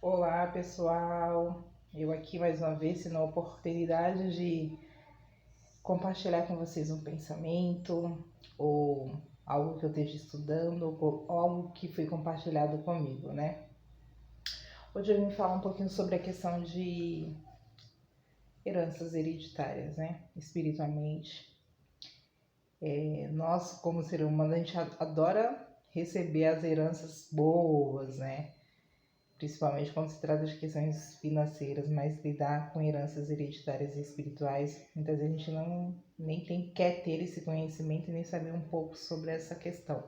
Olá, pessoal. Eu aqui mais uma vez, tendo a oportunidade de compartilhar com vocês um pensamento ou algo que eu esteja estudando ou algo que foi compartilhado comigo, né? Hoje eu vim falar um pouquinho sobre a questão de heranças hereditárias, né? Espiritualmente. Nós, como ser humano, a gente adora receber as heranças boas, né? Principalmente quando se trata de questões financeiras, mas lidar com heranças hereditárias e espirituais, muitas vezes a gente não nem quer ter esse conhecimento e nem saber um pouco sobre essa questão.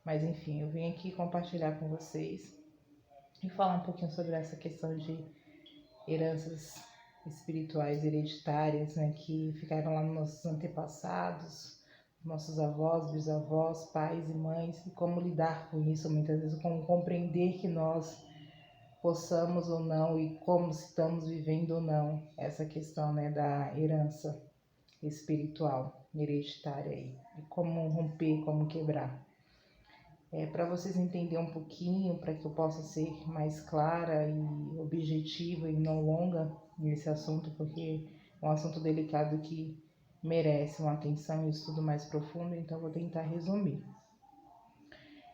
Mas enfim, eu vim aqui compartilhar com vocês e falar um pouquinho sobre essa questão de heranças espirituais hereditárias, né, que ficaram lá nos nossos antepassados, nossos avós, bisavós, pais e mães, e como lidar com isso, muitas vezes como compreender que nós possamos ou não e como estamos vivendo ou não essa questão, né, da herança espiritual hereditária aí, e como romper, como quebrar. Para vocês entenderem um pouquinho, para que eu possa ser mais clara e objetiva e não longa nesse assunto, porque é um assunto delicado que merece uma atenção e um estudo mais profundo, então eu vou tentar resumir.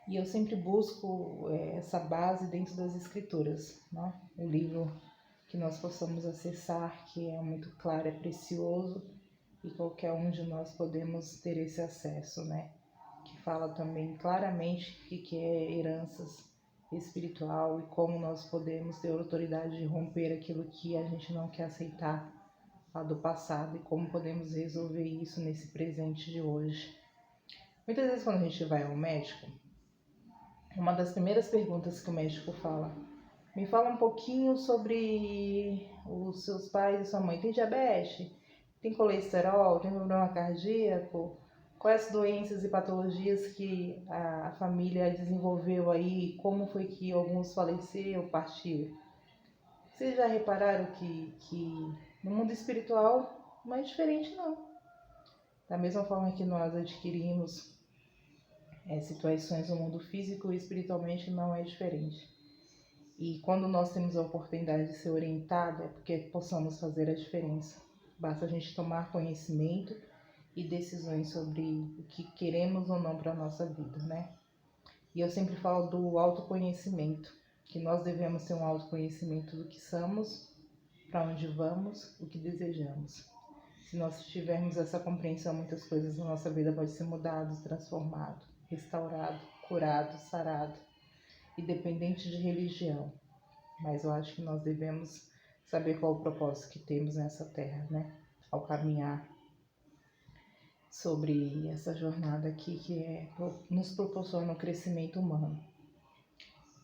E eu sempre busco essa base dentro das escrituras, né? O livro que nós possamos acessar, que é muito claro, é precioso e qualquer um de nós podemos ter esse acesso, né? Que fala também claramente o que é heranças espiritual e como nós podemos ter autoridade de romper aquilo que a gente não quer aceitar lá do passado e como podemos resolver isso nesse presente de hoje. Muitas vezes quando a gente vai ao médico, uma das primeiras perguntas que o médico fala: me fala um pouquinho sobre os seus pais e sua mãe. Tem diabetes? Tem colesterol? Tem problema cardíaco? Quais as doenças e patologias que a família desenvolveu aí? Como foi que alguns faleceram, partiram? Vocês já repararam que no mundo espiritual não é diferente, não. Da mesma forma que nós adquirimos situações no mundo físico e espiritualmente não é diferente. E quando nós temos a oportunidade de ser orientado, é porque possamos fazer a diferença. Basta a gente tomar conhecimento e decisões sobre o que queremos ou não para a nossa vida, né? E eu sempre falo do autoconhecimento, que nós devemos ter um autoconhecimento do que somos, para onde vamos, o que desejamos. Se nós tivermos essa compreensão, muitas coisas na nossa vida podem ser mudadas, transformado, restaurado, curado, sarado, independente de religião. Mas eu acho que nós devemos saber qual o propósito que temos nessa terra, né? Ao caminhar sobre essa jornada aqui que nos proporciona o crescimento humano.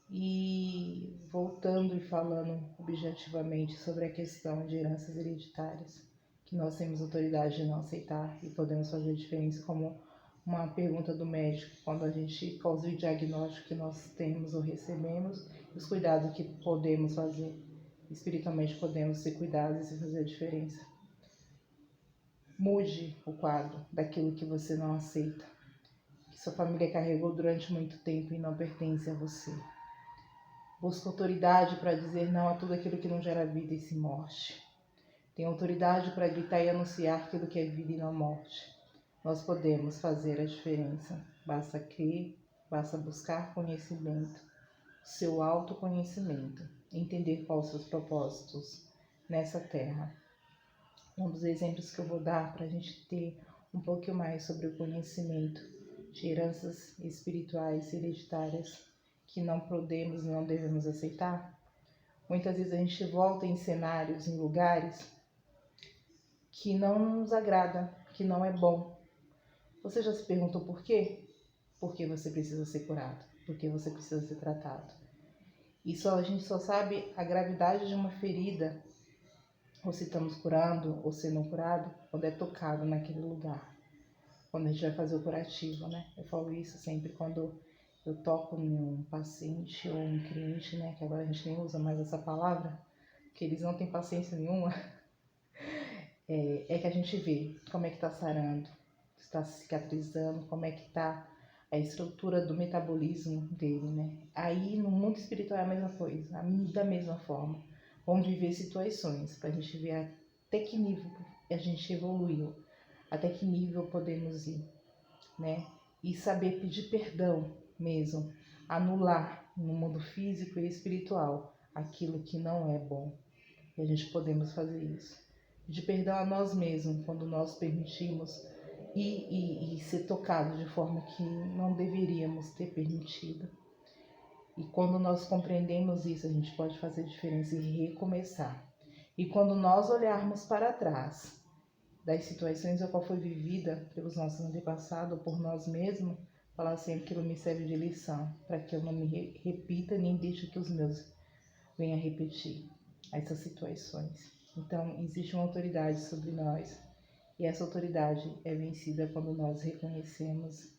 E voltando e falando objetivamente sobre a questão de heranças hereditárias, que nós temos autoridade de não aceitar e podemos fazer diferença, como uma pergunta do médico, quando a gente causa o diagnóstico que nós temos ou recebemos, os cuidados que podemos fazer. Espiritualmente podemos ser cuidados e fazer a diferença. Mude o quadro daquilo que você não aceita, que sua família carregou durante muito tempo e não pertence a você. Busca autoridade para dizer não a tudo aquilo que não gera vida e se morte. Tem autoridade para gritar e anunciar aquilo que é vida e não morte. Nós podemos fazer a diferença. Basta crer, basta buscar conhecimento, seu autoconhecimento, entender quais os seus propósitos nessa terra. Um dos exemplos que eu vou dar para a gente ter um pouquinho mais sobre o conhecimento de heranças espirituais hereditárias que não podemos e não devemos aceitar. Muitas vezes a gente volta em cenários, em lugares que não nos agrada, que não é bom. Você já se perguntou por quê? Porque você precisa ser curado, porque você precisa ser tratado. E a gente só sabe a gravidade de uma ferida, ou se estamos curando ou sendo curado, quando é tocado naquele lugar. Quando a gente vai fazer o curativo, né? Eu falo isso sempre quando eu toco em um paciente ou um cliente, né? Que agora a gente nem usa mais essa palavra, que eles não têm paciência nenhuma. É que a gente vê como é que tá sarando, está cicatrizando, como é que tá a estrutura do metabolismo dele, né? Aí no mundo espiritual é a mesma coisa, da mesma forma. Vamos viver situações para a gente ver até que nível a gente evoluiu, até que nível podemos ir, né? E saber pedir perdão mesmo, anular no mundo físico e espiritual aquilo que não é bom. E a gente podemos fazer isso. Pedir perdão a nós mesmos quando nós permitimos e ser tocado de forma que não deveríamos ter permitido. E quando nós compreendemos isso, a gente pode fazer diferença e recomeçar. E quando nós olharmos para trás das situações a qual foi vivida pelos nossos antepassados ou por nós mesmos, falar assim, aquilo me serve de lição, para que eu não me repita nem deixe que os meus venham a repetir essas situações. Então, existe uma autoridade sobre nós e essa autoridade é vencida quando nós reconhecemos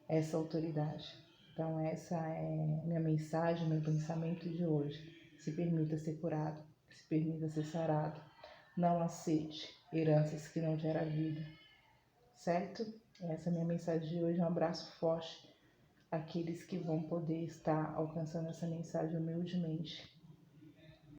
essa autoridade. Então, essa é minha mensagem, meu pensamento de hoje. Se permita ser curado, se permita ser sarado. Não aceite heranças que não geram vida. Certo? Essa é a minha mensagem de hoje. Um abraço forte àqueles que vão poder estar alcançando essa mensagem humildemente.